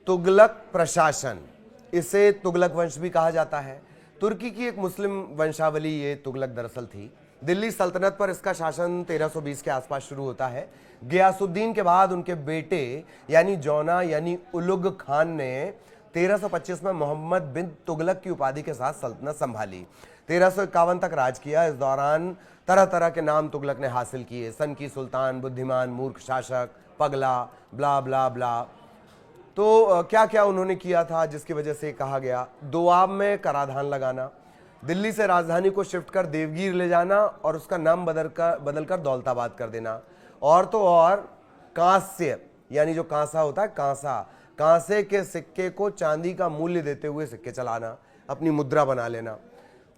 तुगलक प्रशासन, इसे तुगलक वंश भी कहा जाता है। तुर्की की एक मुस्लिम वंशावली ये तुगलक दरअसल थी। दिल्ली सल्तनत पर इसका शासन 1320 के आसपास शुरू होता है। गियासुद्दीन के बाद उनके बेटे यानी जौना यानी उलुग खान ने 1325 में मोहम्मद बिन तुगलक की उपाधि के साथ सल्तनत संभाली। 1351 तक राज किया। इस दौरान तरह तरह के नाम तुगलक ने हासिल किए, सन की सुल्तान, बुद्धिमान, मूर्ख शासक, पगला, ब्ला ब्ला ब्ला। तो क्या क्या उन्होंने किया था जिसकी वजह से कहा गया? दोआब में कराधान लगाना, दिल्ली से राजधानी को शिफ्ट कर देवगिर ले जाना और उसका नाम बदलकर दौलताबाद कर देना। और तो और कांस्य यानी जो कांसा होता है, कांसे के सिक्के को चांदी का मूल्य देते हुए सिक्के चलाना, अपनी मुद्रा बना लेना।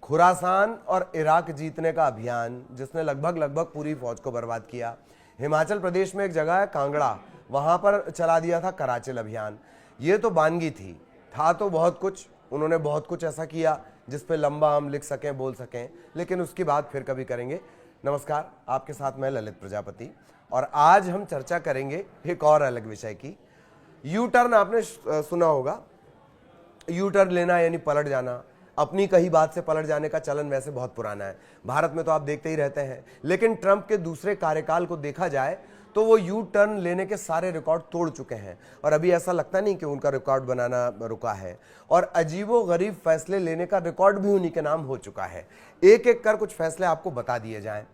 खुरासान और इराक जीतने का अभियान जिसने लगभग पूरी फौज को बर्बाद किया। हिमाचल प्रदेश में एक जगह है कांगड़ा, वहां पर चला दिया था कराचिल अभियान। ये तो बानगी थी, था तो बहुत कुछ, उन्होंने बहुत कुछ ऐसा किया जिस पे लंबा हम लिख सकें, बोल सकें, लेकिन उसकी बात फिर कभी करेंगे। नमस्कार, आपके साथ मैं ललित प्रजापति और आज हम चर्चा करेंगे एक और अलग विषय की। यू टर्न आपने सुना होगा, यू टर्न लेना यानी पलट जाना। अपनी कही बात से पलट जाने का चलन वैसे बहुत पुराना है, भारत में तो आप देखते ही रहते हैं। लेकिन ट्रंप के दूसरे कार्यकाल को देखा जाए तो वो यू टर्न लेने के सारे रिकॉर्ड तोड़ चुके हैं और अभी ऐसा लगता नहीं कि उनका रिकॉर्ड बनाना रुका है। और अजीबो गरीब फैसले लेने का रिकॉर्ड भी उन्हीं के नाम हो चुका है। एक एक कर कुछ फैसले आपको बता दिए जाएं।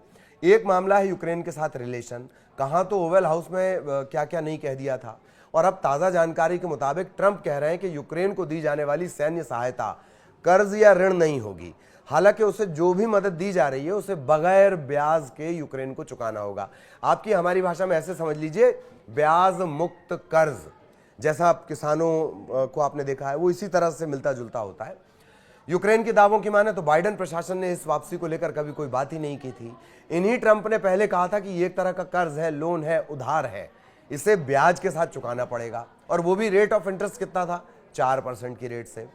एक मामला है यूक्रेन के साथ रिलेशन, कहां तो ओवल हाउस में क्या क्या नहीं कह दिया था। और अब ताजा जानकारी के मुताबिक ट्रंप कह रहे हैं कि यूक्रेन को दी जाने वाली सैन्य सहायता कर्ज या ऋण नहीं होगी। हालांकि उसे जो भी मदद दी जा रही है उसे बगैर ब्याज के यूक्रेन को चुकाना होगा। आपकी हमारी भाषा में ऐसे समझ लीजिए, ब्याज मुक्त कर्ज, जैसा आप किसानों को आपने देखा है वो इसी तरह से मिलता जुलता होता है। यूक्रेन के दावों की माने तो बाइडेन प्रशासन ने इस वापसी को लेकर कभी कोई बात ही नहीं की थी। इन्हीं ट्रंप ने पहले कहा था कि ये एक तरह का कर्ज है, लोन है, उधार है, इसे ब्याज के साथ चुकाना पड़ेगा। और वो भी रेट ऑफ इंटरेस्ट कितना था? 4% की रेट से।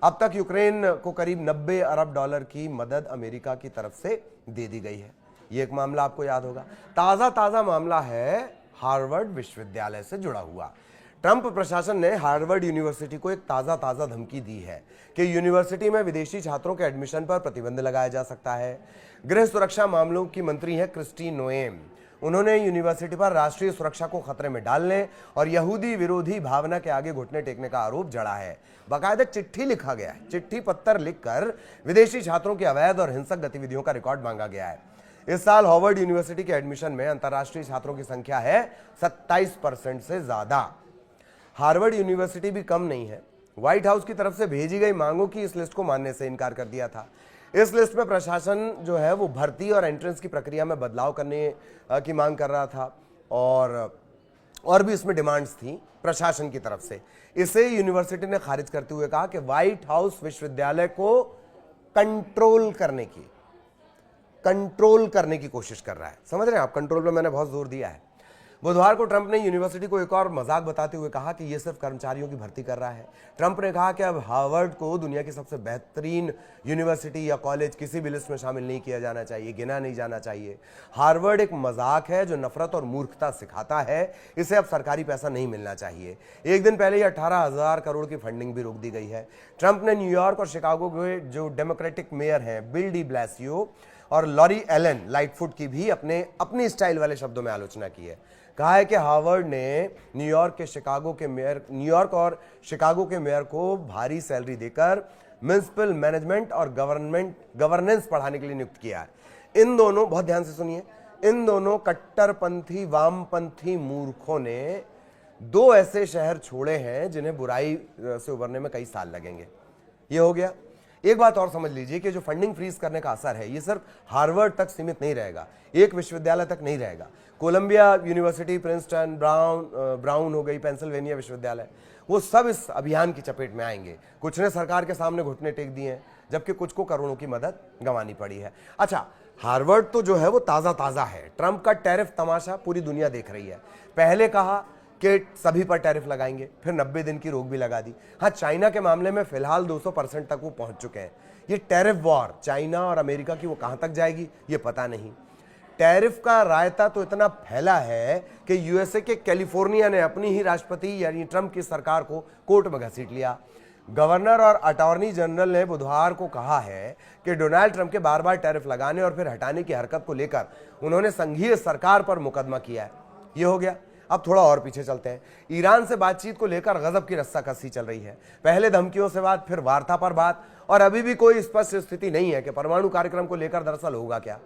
अब तक यूक्रेन को करीब 90 अरब डॉलर की मदद अमेरिका की तरफ से दे दी गई है। ये एक मामला आपको याद होगा। ताजा मामला है हार्वर्ड विश्वविद्यालय से जुड़ा हुआ। ट्रंप प्रशासन ने हार्वर्ड यूनिवर्सिटी को एक ताजा धमकी दी है कि यूनिवर्सिटी में विदेशी छात्रों के एडमिशन पर प्रतिबंध लगाया जा सकता है। गृह सुरक्षा मामलों की मंत्री है क्रिस्टी नोएम। उन्होंने यूनिवर्सिटी पर राष्ट्रीय सुरक्षा को खतरे में डालने और यहूदी विरोधी भावना के आगे घुटने टेकने का आरोप जड़ा है। बाकायदा चिट्ठी लिखा गया है, चिट्ठी पत्तर लिखकर विदेशी छात्रों की अवैध और हिंसक गतिविधियों का रिकॉर्ड मांगा गया है। इस साल हार्वर्ड यूनिवर्सिटी के एडमिशन में अंतर्राष्ट्रीय छात्रों की संख्या है 27% से ज्यादा। हार्वर्ड यूनिवर्सिटी भी कम नहीं है। व्हाइट हाउस की तरफ से भेजी गई मांगों की इस लिस्ट को मानने से इनकार कर दिया था। इस लिस्ट में प्रशासन जो है वो भर्ती और एंट्रेंस की प्रक्रिया में बदलाव करने की मांग कर रहा था और भी इसमें डिमांड्स थी प्रशासन की तरफ से। इसे यूनिवर्सिटी ने खारिज करते हुए कहा कि व्हाइट हाउस विश्वविद्यालय को कंट्रोल करने की कोशिश कर रहा है। समझ रहे हैं आप? कंट्रोल पे मैंने बहुत जोर दिया है। बुधवार को ट्रंप ने यूनिवर्सिटी को एक और मजाक बताते हुए कहा कि यह सिर्फ कर्मचारियों की भर्ती कर रहा है। ट्रंप ने कहा कि अब हार्वर्ड को दुनिया की सबसे बेहतरीन यूनिवर्सिटी या कॉलेज किसी भी लिस्ट में शामिल नहीं किया जाना चाहिए, गिना नहीं जाना चाहिए। हार्वर्ड एक मजाक है जो नफरत और मूर्खता सिखाता है। इसे अब सरकारी पैसा नहीं मिलना चाहिए। एक दिन पहले ही 18,000 करोड़ की फंडिंग भी रोक दी गई है। ट्रंप ने न्यूयॉर्क और शिकागो के जो डेमोक्रेटिक मेयर हैं बिल डी ब्लासियो और लॉरी एलन लाइटफुट की भी अपनी स्टाइल वाले शब्दों में आलोचना की है। कहा है कि हार्वर्ड ने न्यूयॉर्क और शिकागो के मेयर को भारी सैलरी देकर म्युनिसिपल मैनेजमेंट और गवर्नेंस पढ़ाने के लिए नियुक्त किया है। इन दोनों, बहुत ध्यान से सुनिए, इन दोनों कट्टरपंथी वामपंथी मूर्खों ने दो ऐसे शहर छोड़े हैं जिन्हें बुराई से उबरने में कई साल लगेंगे। ये हो गया। एक बात और समझ लीजिए कि जो फंडिंग फ्रीज करने का असर है ये सिर्फ हार्वर्ड तक सीमित नहीं रहेगा, एक विश्वविद्यालय तक नहीं रहेगा। कोलंबिया यूनिवर्सिटी, प्रिंसटन, ब्राउन हो गई, पेंसिल्वेनिया विश्वविद्यालय, वो सब इस अभियान की चपेट में आएंगे। कुछ ने सरकार के सामने घुटने टेक दिए हैं जबकि कुछ को करोड़ों की मदद गंवानी पड़ी है। अच्छा, हार्वर्ड तो जो है वो ताजा है। ट्रंप का टैरिफ तमाशा पूरी दुनिया देख रही है। पहले कहा कि सभी पर टैरिफ लगाएंगे, फिर 90 दिन की रोक भी लगा दी। हाँ, चाइना के मामले में फिलहाल 200% तक वो पहुंच चुके हैं। ये टैरिफ वॉर चाइना और अमेरिका की वो कहां तक जाएगी ये पता नहीं। टैरिफ का रायता तो इतना फैला है कि यूएसए के कैलिफोर्निया ने अपनी ही राष्ट्रपति यानी ट्रंप की सरकार को कोर्ट में घसीट लिया। गवर्नर और अटॉर्नी जनरल ने बुधवार को कहा है कि डोनाल्ड ट्रंप के बार बार टैरिफ लगाने और फिर हटाने की हरकत को लेकर उन्होंने संघीय सरकार पर मुकदमा किया है। ये हो गया। अब थोड़ा और पीछे चलते हैं। ईरान से बातचीत को लेकर गजब की रस्साकसी चल रही है। पहले धमकियों से बात, फिर वार्ता पर बात, और अभी भी कोई स्पष्ट स्थिति नहीं है कि परमाणु कार्यक्रम को लेकर दरअसल होगा क्या।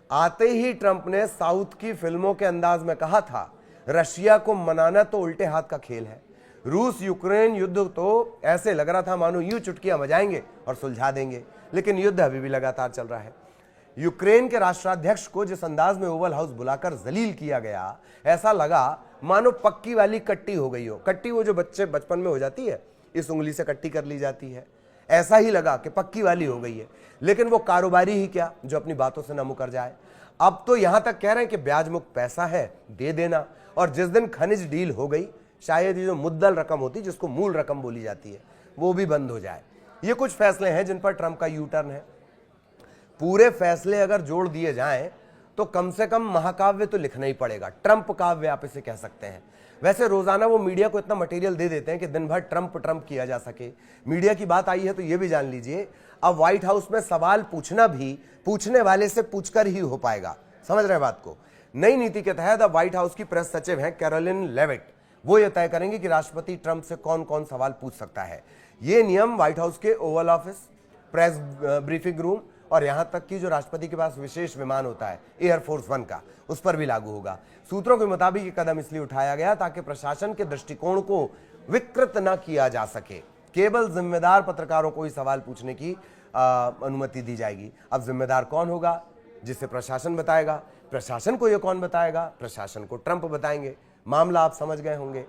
आते ही ट्रंप ने साउथ की फिल्मों के अंदाज में कहा था, रशिया को मनाना तो उल्टे हाथ का खेल है। रूस यूक्रेन युद्ध तो ऐसे लग रहा था मानो यूं चुटकियां बजाएंगे और सुलझा देंगे, लेकिन युद्ध अभी भी लगातार चल रहा है। यूक्रेन के राष्ट्राध्यक्ष को जिस अंदाज में ओवल हाउस बुलाकर जलील किया गया, ऐसा लगा मानो पक्की वाली कट्टी हो गई हो। कट्टी वो जो बच्चे बचपन में हो जाती है, इस उंगली से कट्टी कर ली जाती है, ऐसा ही लगा कि पक्की वाली हो गई है। लेकिन वो कारोबारी ही क्या जो अपनी बातों से न मुकर जाए। अब तो यहां तक कह रहे हैं कि ब्याज मुक्त पैसा है, दे देना, और जिस दिन खनिज डील हो गई, शायद ये जो मुद्दल रकम होती जिसको मूल रकम बोली जाती है, वो भी बंद हो जाए। ये कुछ फैसले हैं जिन पर ट्रंप का यू टर्न है। पूरे फैसले अगर जोड़ दिए जाएं तो कम से कम महाकाव्य तो लिखना ही पड़ेगा। ट्रंप काव्य आप इसे कह सकते हैं। वैसे रोजाना वो मीडिया को इतना मटेरियल दे देते हैं कि दिन भर ट्रंप ट्रंप किया जा सके। मीडिया की बात आई है तो ये भी जान लीजिए, अब व्हाइट हाउस में सवाल पूछना भी पूछने वाले से पूछकर ही हो पाएगा। समझ रहे हैं बात को। नई नीति के तहत अब व्हाइट हाउस की प्रेस सचिव हैं कैरोलिन लेविट। वो ये तय करेंगे कि राष्ट्रपति ट्रंप से कौन कौन सवाल पूछ सकता है। ये नियम व्हाइट हाउस के Oval office, press briefing room और यहां तक कि जो राष्ट्रपति के पास विशेष विमान होता है एयरफोर्स 1 का, उस पर भी लागू होगा। सूत्रों के मुताबिक ये कदम इसलिए उठाया गया ताकि प्रशासन के दृष्टिकोण को विकृत न किया जा सके। केवल जिम्मेदार पत्रकारों को ही सवाल पूछने की अनुमति दी जाएगी। अब जिम्मेदार कौन होगा, जिसे प्रशासन बताएगा। प्रशासन को ये कौन बताएगा, प्रशासन को ट्रंप बताएंगे। मामला आप समझ गए होंगे।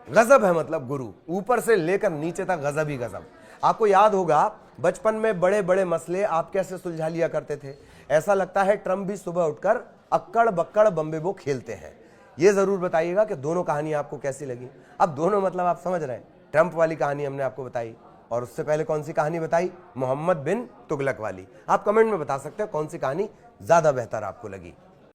गजब है, मतलब गुरु, ऊपर से लेकर नीचे तक गजब ही गजब। आपको याद होगा बचपन में बड़े बड़े मसले आप कैसे सुलझा लिया करते थे। ऐसा लगता है ट्रंप भी सुबह उठकर अक्कड़ बक्कड़ बम्बेबो खेलते हैं। ये जरूर बताइएगा कि दोनों कहानी आपको कैसी लगी। अब दोनों मतलब आप समझ रहे हैं। ट्रंप वाली कहानी हमने आपको बताई, और उससे पहले कौन सी कहानी बताई, मोहम्मद बिन तुगलक वाली। आप कमेंट में बता सकते हैं कौन सी कहानी ज्यादा बेहतर आपको लगी।